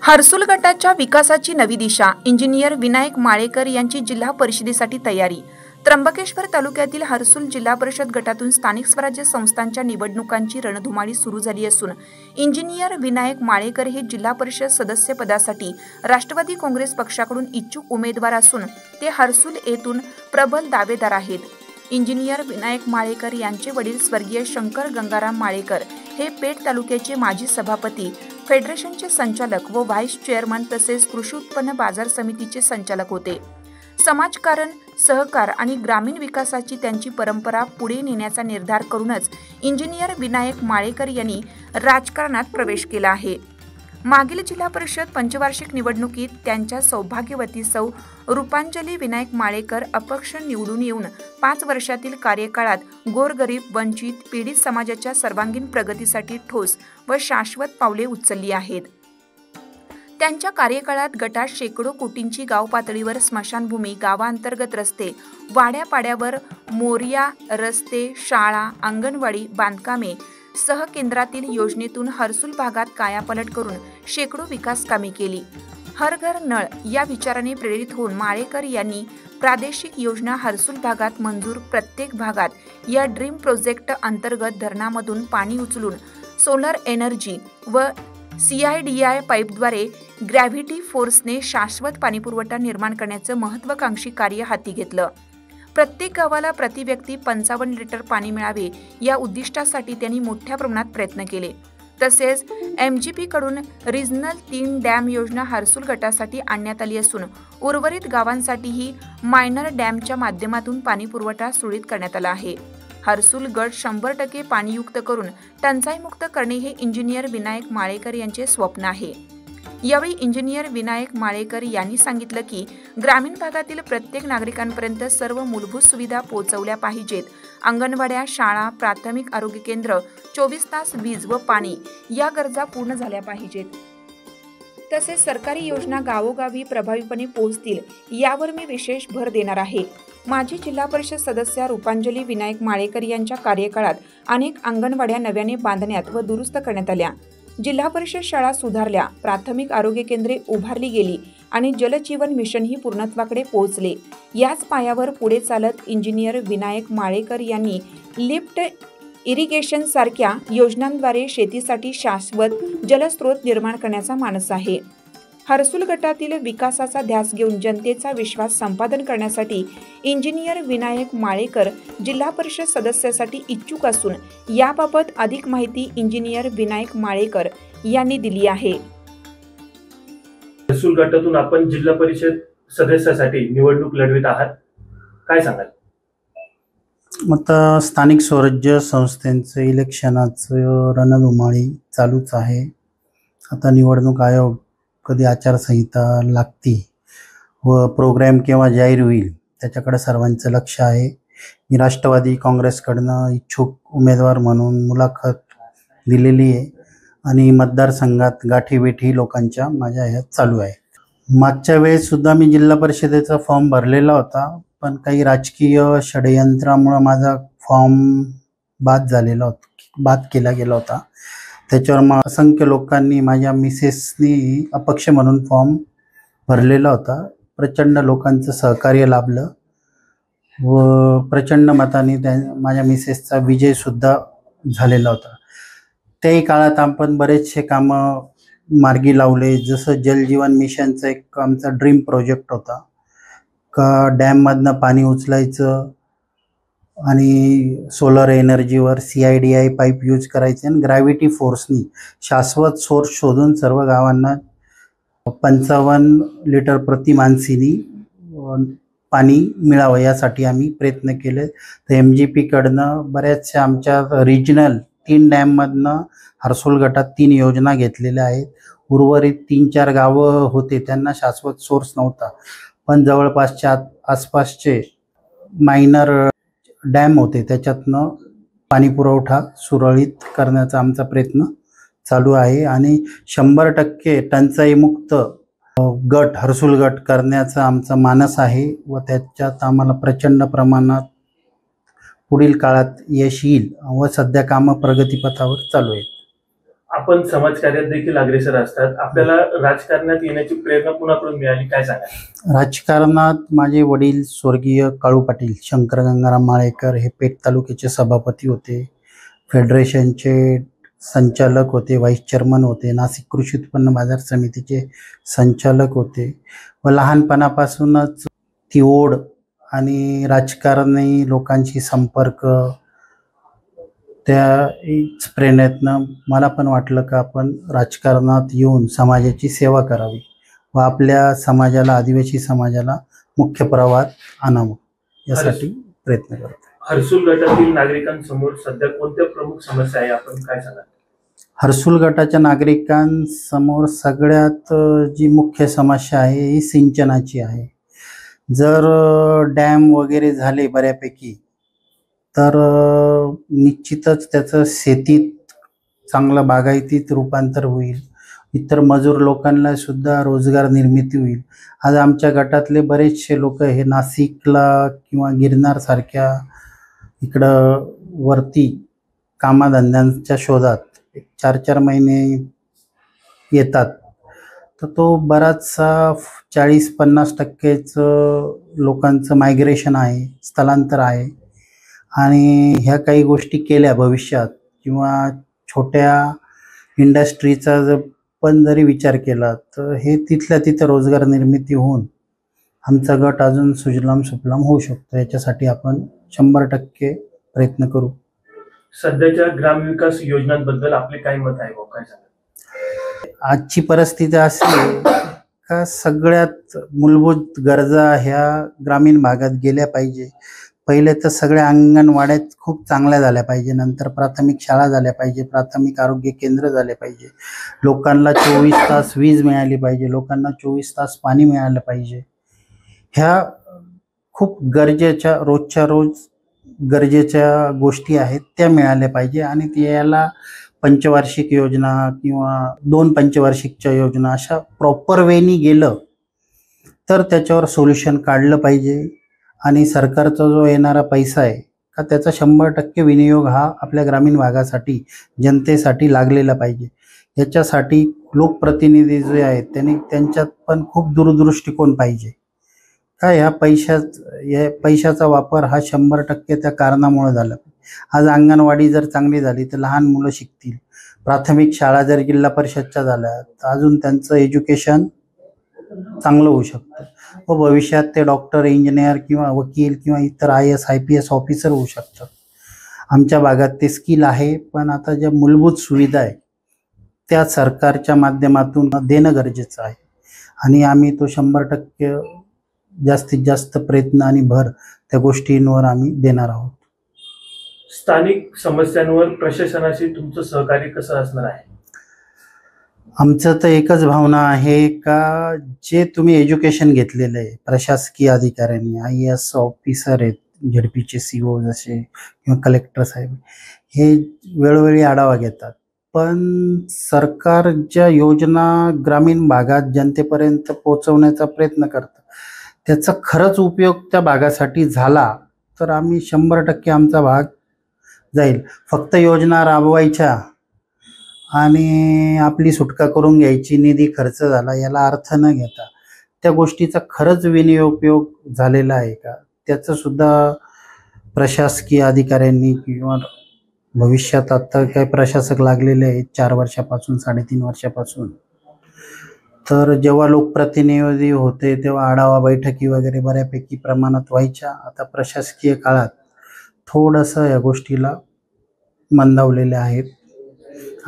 हर्सुल गटाच्या विकासाची नवी दिशा. इंजिनियर विनायक माळेकर यांची जिल्हा परिषदेसाठी तयारी. त्र्यंबकेश्वर तालुक्यातील हर्सुल जिल्हा परिषद गटातून स्थानिक स्वराज्य संस्थांच्या निवडणुकांची रणधुमाळी सुरू झाली असून इंजिनियर विनायक माळेकर हे जिल्हा परिषद सदस्य पदासाठी राष्ट्रवादी काँग्रेस पक्षाकडून इच्छुक उमेदवार असून ते हर्सुल येथून प्रबल दावेदार आहेत. इंजिनियर विनायक माळेकर यांचे वडील स्वर्गीय शंकर गंगाराम माळेकर हे पेठ तालुक्याचे माजी सभापती, फेडरेशनचे संचालक व व्हाईस चेअरमन तसेच कृषी उत्पन्न बाजार समितीचे संचालक होते. समाजकारण, सहकार आणि ग्रामीण विकासाची त्यांची परंपरा पुढे नेण्याचा निर्धार करूनच इंजिनियर विनायक माळेकर यांनी राजकारणात प्रवेश केला आहे. मागील जिल्हा परिषद पंचवार्षिक निवडणुकीत त्यांच्या सौभाग्यवती सौ रूपांजली विनायक माळेकर अपक्ष निवडून येऊन 5 वर्षातील कार्यकाळात गोरगरीब, वंचित, पीडित समाजाच्या सर्वांगीण प्रगतीसाठी ठोस व शाश्वत पावले उचलली आहेत. त्यांच्या कार्यकाळात गटात शेकडो कोटींची गाव पातळीवर स्मशानभूमी, गावांतर्गत रस्ते, वाड्यापाड्यावर मोर्या रस्ते, शाळा, अंगणवाडी बांधकामे सह केंद्रातील योजनेतून हर्सुल भागात कायापालट करून शेकडो विकास कामे केली. हर घर नळ या विचाराने प्रेरित होऊन माळेकर यांनी प्रादेशिक योजना हर्सुल भागात मंजूर प्रत्येक भागात या ड्रीम प्रोजेक्ट अंतर्गत धरणामधून पाणी उचलून सोलर एनर्जी व CIDI पाईपद्वारे ग्रॅव्हिटी फोर्सने शाश्वत पाणीपुरवठा निर्माण करण्याचं महत्त्वाकांक्षी कार्य हाती घेतलं. प्रत्येक गावाला प्रति व्यक्ती 55 लिटर पाणी मिळावे या उद्दिष्टासाठी त्यांनी मोठ्या प्रमाणात प्रयत्न केले. तसेच MGP कडून रिजनल 3 डॅम योजना हर्सुल गटासाठी आणण्यात आली असून उर्वरित गावांसाठीही मायनर डॅमच्या माध्यमातून पाणी पुरवठा सुरळीत करण्यात आला आहे. हर्सुल गट 100% पाणीयुक्त करून टंचाईमुक्त करणे हे इंजिनियर विनायक माळेकर यांचे स्वप्न आहे. यावेळी इंजिनियर विनायक माळेकर यांनी सांगितलं की ग्रामीण भागातील प्रत्येक नागरिकांपर्यंत सर्व मूलभूत सुविधा पोहोचवल्या पाहिजेत. अंगणवाड्या, शाळा, प्राथमिक आरोग्य केंद्र, 24 तास वीज व पाणी या गरजा पूर्ण झाल्या पाहिजेत. तसेच सरकारी योजना गावोगावी प्रभावीपणे पोहोचतील यावर मी विशेष भर देणार आहे. माजी जिल्हा परिषद सदस्य रूपांजली विनायक माळेकर यांच्या कार्यकाळात अनेक अंगणवाड्या नव्याने बांधण्यात व दुरुस्त करण्यात आल्या. जिल्हा परिषद शाळा सुधारल्या, प्राथमिक आरोग्य केंद्रे उभारली गेली आणि जलजीवन मिशनही पूर्णत्वाकडे पोहोचले. याच पायावर पुढे चालत इंजिनियर विनायक माळेकर यांनी लिफ्ट इरिगेशन सारख्या योजनांद्वारे शेतीसाठी शाश्वत जलस्रोत निर्माण करण्याचा मानस आहे. हर्सुल गटातील विकासाचा ध्यास घेऊन जनतेचा विश्वास संपादन करण्यासाठी इंजिनियर विनायक माळेकर जिल्हा परिषद सदस्यासाठी इच्छुक असून याबाबत अधिक माहिती इंजिनियर विनायक माळेकर यांनी दिली आहे. हर्सुल गटातून आपण जिल्हा परिषद सदस्यासाठी निवडणूक लढवित आहात, काय सांगाल? आता स्थानिक स्वराज्य संस्थांचं इलेक्शनाचं रणधुमाळी चालूच आहे. आता निवडणूक आयोग कधी आचारसंहिता लागती व प्रोग्राम केव्हा जाहीर होईल त्याच्याकडे सर्वांचं लक्ष आहे. मी राष्ट्रवादी काँग्रेसकडनं इच्छुक उमेदवार म्हणून मुलाखत दिलेली आहे आणि मतदारसंघात गाठीभेटी लोकांच्या माझ्या ह्यात चालू आहे. मागच्या वेळेससुद्धा मी जिल्हा परिषदेचा फॉर्म भरलेला होता, पण काही राजकीय षडयंत्रामुळं माझा फॉर्म बाद केला गेला होता. त्याच्यावर मग असंख्य लोकांनी, माझ्या मिसेसनी अपक्ष म्हणून फॉर्म भरलेला होता. प्रचंड लोकांचं सहकार्य लाभलं व प्रचंड मताने माझ्या मिसेसचा विजयसुद्धा झालेला होता. त्याही काळात आपण बरेचसे कामं मार्गी लावले. जसं जलजीवन मिशनचा एक आमचा ड्रीम प्रोजेक्ट होता का डॅममधनं पाणी उचलायचं आणि सोलर एनर्जीवर CIDI पाईप यूज करायचे आणि ग्रॅव्हिटी फोर्सनी शाश्वत सोर्स शोधून सर्व गावांना 55 लिटर प्रति माणसानी पाणी मिळावं यासाठी आम्ही प्रयत्न केले. तर MGP कडनं बऱ्याचशा आमच्या रिजनल 3 डॅममधनं हर्सुल गटात 3 योजना घेतलेल्या आहेत. उर्वरित 3-4 गावं होते त्यांना शाश्वत सोर्स नव्हता, पण जवळपासच्या आसपासचे मायनर डॅम होते त्याच्यातनं पाणीपुरवठा सुरळीत करण्याचा आमचा प्रयत्न चालू आहे आणि 100% टंचाईमुक्त गट हर्सुल गट करण्याचा आमचा मानस आहे व त्याच्यात आम्हाला प्रचंड प्रमाणात पुढील काळात यश येईल व सध्या कामं प्रगतीपथावर चालू आहेत. आपण समाजकार्यात देखील अग्रेसर असतात. आपल्याला राजकारणात येण्याची प्रेरणा कुणाकडून मिळाली, काय सांगा? राजकारणात माझे वडील स्वर्गीय काळू पाटील शंकर गंगाराम माळेकर हे पेठ तालुक्याचे सभापती होते, फेडरेशनचे संचालक होते, व्हाईस चेअरमन होते, नाशिक कृषी उत्पन्न बाजार समितीचे संचालक होते व लहानपणापासूनच ती ओढ आणि राजकारणी लोकांशी संपर्क त्याच प्रेरणेतनं मला पण वाटलं का आपण राजकारणात येऊन समाजाची सेवा करावी व आपल्या समाजाला, आदिवासी समाजाला मुख्य प्रवाहात आणावं यासाठी प्रयत्न करतो. हर्सुल गटातील नागरिकांसमोर सध्या कोणत्या प्रमुख समस्या आहे, आपण काय सांगा? हर्सुल गटाच्या नागरिकांसमोर सगळ्यात जी मुख्य समस्या आहे ही सिंचनाची आहे. जर डॅम वगैरे झाले बऱ्यापैकी तर निश्चितच त्याचं शेतीत चांगलं बागायतीत रूपांतर होईल, इतर मजूर लोकांना सुद्धा रोजगार निर्मिती होईल. आज आमच्या गटातले बरेचसे लोक हे नाशिकला किंवा गिरनार सारख्या इकडं वरती कामाधंद्यांच्या शोधात 4-4 महिने येतात, तर तो बराचसा 40-50% लोकांचं मायग्रेशन आहे, स्थलांतर आहे. आणि ह्या काही गोष्टी केल्या भविष्यात किंवा छोट्या इंडस्ट्रीचा पण जरी विचार केला तर हे तिथल्या तिथं रोजगार निर्मिती होऊन आमचा गट अजून सुजलाम सुफलाम होऊ शकतो. याच्यासाठी आपण 100% प्रयत्न करू. सध्याच्या ग्रामविकास योजनांबद्दल आपले काय मत आहे, काय सांगा? आजची परिस्थिती अशी आहे का सगळ्यात मूलभूत गरजा ह्या ग्रामीण भागात गेल्या पाहिजे. पहिले तर सगळ्या अंगणवाड्यात खूप चांगल्या झाल्या पाहिजे, नंतर प्राथमिक शाळा झाल्या पाहिजे, प्राथमिक आरोग्य केंद्र झाले पाहिजे, लोकांना 24 तास वीज मिळाली पाहिजे, लोकांना 24 तास पाणी मिळालं पाहिजे. ह्या खूप गरजेच्या रोजच्या रोज गरजेच्या गोष्टी आहेत त्या मिळाल्या पाहिजे. आणि त्याला पंचवार्षिक योजना किंवा 2 पंचवार्षिकच्या योजना अशा प्रॉपर वेनी गेलं तर त्याच्यावर सोल्युशन काढलं पाहिजे. आणि सरकारचा जो येणारा पैसा आहे का त्याचा 100% विनियोग हा आपल्या ग्रामीण भागासाठी, जनतेसाठी लागलेला पाहिजे. याच्यासाठी लोकप्रतिनिधी जे आहेत त्यांच्यात पण खूप दूरदृष्टिकोन पाहिजे. काय ह्या पैशाचा वापर हा 100% त्या कारणामुळे झाला. आज अंगणवाडी जर चांगली झाली तर लहान मुलं शिकतील, प्राथमिक शाळा जर जिल्हा परिषदच्या झाल्या तर अजून त्यांचं एज्युकेशन चांगलं होऊ शकतं व भविष्यात ते डॉक्टर, इंजिनियर किंवा वकील किंवा इतर IAS IPS ऑफिसर होऊ शकतात. आमच्या भागात ते स्किल आहे, पण आता ज्या मूलभूत सुविधा आहे त्या सरकारच्या माध्यमातून देणं गरजेचं आहे आणि आम्ही तो 100% जास्तीत जास्त प्रयत्न आणि भर त्या गोष्टींवर आम्ही देणार आहोत. स्थानिक समस्यांवर प्रशासनाशी तुमचं सहकार्य कसं असणार आहे? आमचं तर एकच भावना आहे का जे तुम्ही एज्युकेशन घेतलेलं आहे प्रशासकीय अधिकाऱ्यांनी, IAS ऑफिसर आहेत, ZPचे CO जसे किंवा कलेक्टर साहेब, हे वेळोवेळी आढावा घेतात, पण सरकार ज्या योजना ग्रामीण भागात जनतेपर्यंत पोहोचवण्याचा प्रयत्न करतं त्याचा खरंच उपयोग त्या भागासाठी झाला तर आम्ही 100% आमचा भाग जाईल. फक्त योजना राबवायच्या आणि आपली सुटका करून घ्यायची, निधी खर्च झाला याला अर्थ न घेता त्या गोष्टीचा खरंच विनियोग झालेला आहे का त्याचं सुद्धा प्रशासकीय अधिकाऱ्यांनी किंवा भविष्यात आता काही प्रशासक लागलेले आहेत 4 वर्षापासून 3.5 वर्षापासून, तर जेव्हा लोकप्रतिनिधी होते तेव्हा आढावा बैठकी वगैरे बऱ्यापैकी प्रमाणात व्हायच्या. आता प्रशासकीय काळात थोडंसं या गोष्टीला मंदावलेल्या आहेत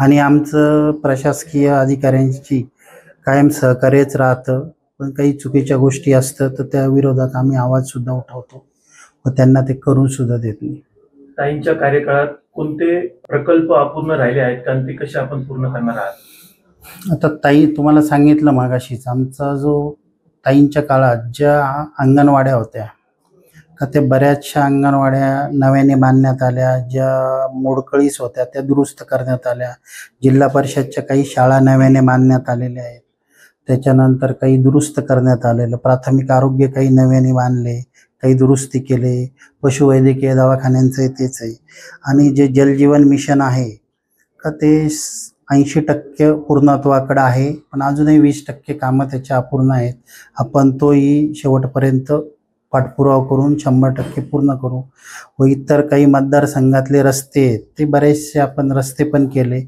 आणि आमचं प्रशासकीय अधिकाऱ्यांची कायम सहकार्यच राहतं, पण काही चुकीच्या गोष्टी असतात तर त्या विरोधात आम्ही आवाजसुद्धा उठवतो व त्यांना ते करून सुद्धा देत नाही. ताईंच्या कार्यकाळात कोणते प्रकल्प अपूर्ण राहिले आहेत का, ते कसे आपण पूर्ण करणार आहात? आता ताई तुम्हाला सांगितलं मागाशीच, आमचा जो ताईंच्या काळात ज्या अंगणवाड्या होत्या का त्या बऱ्याचशा अंगणवाड्या नव्याने बांधण्यात आल्या, ज्या मोडकळीस होत्या त्या दुरुस्त करण्यात आल्या. जिल्हा परिषदच्या काही शाळा नव्याने बांधण्यात आलेल्या आहेत, त्याच्यानंतर काही दुरुस्त करण्यात आलेलं. प्राथमिक आरोग्य काही नव्याने बांधले, काही दुरुस्ती केले. पशुवैद्यकीय दवाखान्यांचं तेच आहे. आणि जे जलजीवन मिशन आहे का ते 80% पूर्णत्वाकडे आहे, पण अजूनही 20% कामं त्याच्या अपूर्ण आहेत. आपण तोही शेवटपर्यंत पाठपुरावा करून 100% पूर्ण करू. व इतर काही मतदारसंघातले रस्ते ते बरेचसे आपण रस्ते पण केले,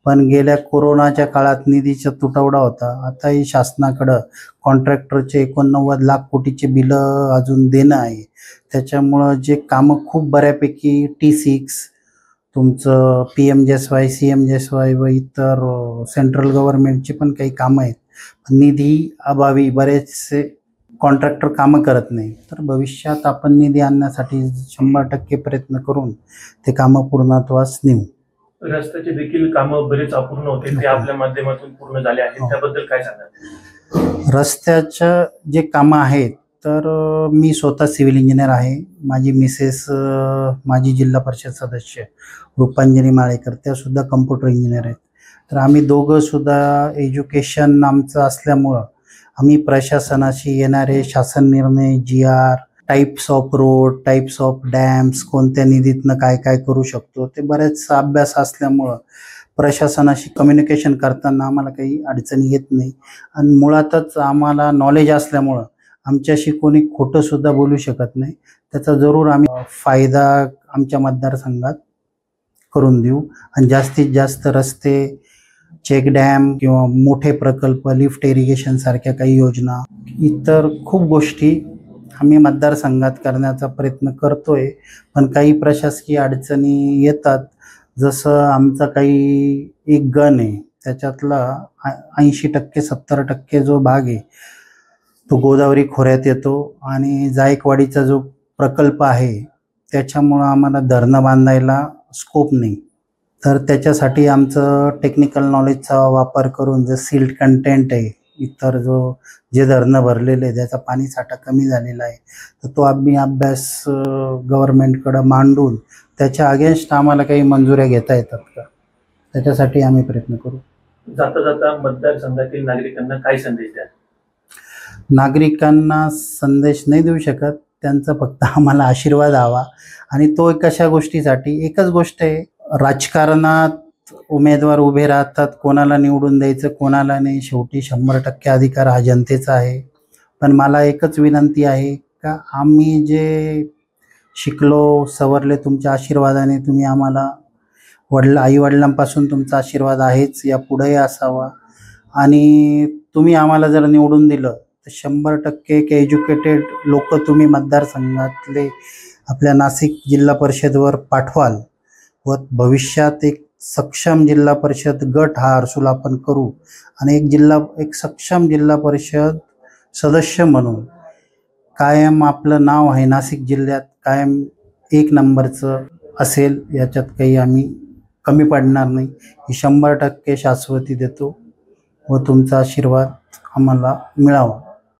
पण गेल्या कोरोनाच्या काळात निधीचा तुटवडा होता. आताही शासनाकडं कॉन्ट्रॅक्टरचे 89 लाख कोटीचे बिलं अजून देणं आहे. त्याच्यामुळं जे कामं खूप बऱ्यापैकी T6 तुमचं PMJSY, CMJSY व इतर सेंट्रल गव्हर्नमेंटचे पण काही कामं आहेत. निधी अभावी बरेचसे कॉन्ट्रॅक्टर कामं करत नाही. तर भविष्यात आपण निधी आणण्यासाठी 100% प्रयत्न करून ते कामं पूर्णत्वास नेऊ. रस्त्याचे देखील कामं बरेच अपूर्ण होते, ते आपल्या माध्यमातून पूर्ण झाले आहेत, त्याबद्दल काय सांगाल? रस्त्याच्या जे कामं आहेत, तर मी स्वतः सिव्हिल इंजिनियर आहे. माझी मिसेस माजी जिल्हा परिषद सदस्य रूपांजनी माळेकर, त्यासुद्धा कम्प्युटर इंजिनियर आहेत. तर आम्ही दोघंसुद्धा एज्युकेशन आमचं असल्यामुळं आम्ही प्रशासनाशी येणारे शासन निर्णय, GR, types of road, types of dams, कोणत्या निधीतनं काय काय करू शकतो, ते बरेचसा अभ्यास असल्यामुळं प्रशासनाशी कम्युनिकेशन करताना आम्हाला काही अडचणी येत नाही. आणि मुळातच आम्हाला नॉलेज असल्यामुळं आमच्याशी कोणी खोटंसुद्धा बोलू शकत नाही. त्याचा जरूर आम्ही फायदा आमच्या मतदारसंघात करून देऊ. आणि जास्तीत जास्त रस्ते, चेक डॅम किंवा मोठे प्रकल्प, लिफ्ट इरिगेशन सारख्या काही योजना, इतर खूप गोष्टी आम्ही मतदारसंघात करण्याचा प्रयत्न करतोय. पण काही प्रशासकीय अडचणी येतात. जसं आमचा काही एक गण आहे, त्याच्यातला 80% 70% जो भाग आहे तो गोदावरी खोऱ्यात येतो. आणि जायकवाडीचा जो प्रकल्प आहे त्याच्यामुळं आम्हाला धरणं बांधायला स्कोप नाही. तर त्याच्यासाठी आमचं टेक्निकल नॉलेजचा वापर करून जे सिल्ट कंटेंट आहे, इतर जे धरणं भरलेले आहे त्याचा पाणी साठा कमी झालेला आहे, तर तो आम्ही अभ्यास गव्हर्नमेंटकडं मांडून त्याच्या अगेन्स्ट आम्हाला काही मंजुऱ्या घेता येतात का, त्याच्यासाठी आम्ही प्रयत्न करू. जाता जाता मतदारसंघातील नागरिकांना काय संदेश द्या? नागरिकांना संदेश नाही देऊ शकत, त्यांचा फक्त आम्हाला आशीर्वाद हवा. आणि तो कशा गोष्टीसाठी, एकच गोष्ट आहे, राजकारणात उमेदवार उभे राहतात, कोणाला निवडून द्यायचं कोणाला नाही, शेवटी 100% अधिकार हा जनतेचा आहे. पण मला एकच विनंती आहे का आम्ही जे शिकलो सवरले तुमच्या आशीर्वादाने, तुम्ही आम्हाला आईवडिलांपासून तुमचा आशीर्वाद आहेच, या पुढेही असावा. आणि तुम्ही आम्हाला जर निवडून दिलं तर 100% एक एज्युकेटेड लोक तुम्ही मतदारसंघातले आपल्या नाशिक जिल्हा परिषदवर पाठवाल व भविष्यात एक सक्षम जिल्हा परिषद गट हा हर्सूल आपण करू. आणि एक सक्षम जिल्हा परिषद सदस्य म्हणून कायम आपलं नाव आहे नाशिक जिल्ह्यात कायम 1 नंबरचं असेल, याच्यात काही आम्ही कमी पडणार नाही, ही 100% शाश्वती देतो व तुमचा आशीर्वाद आम्हाला मिळावा.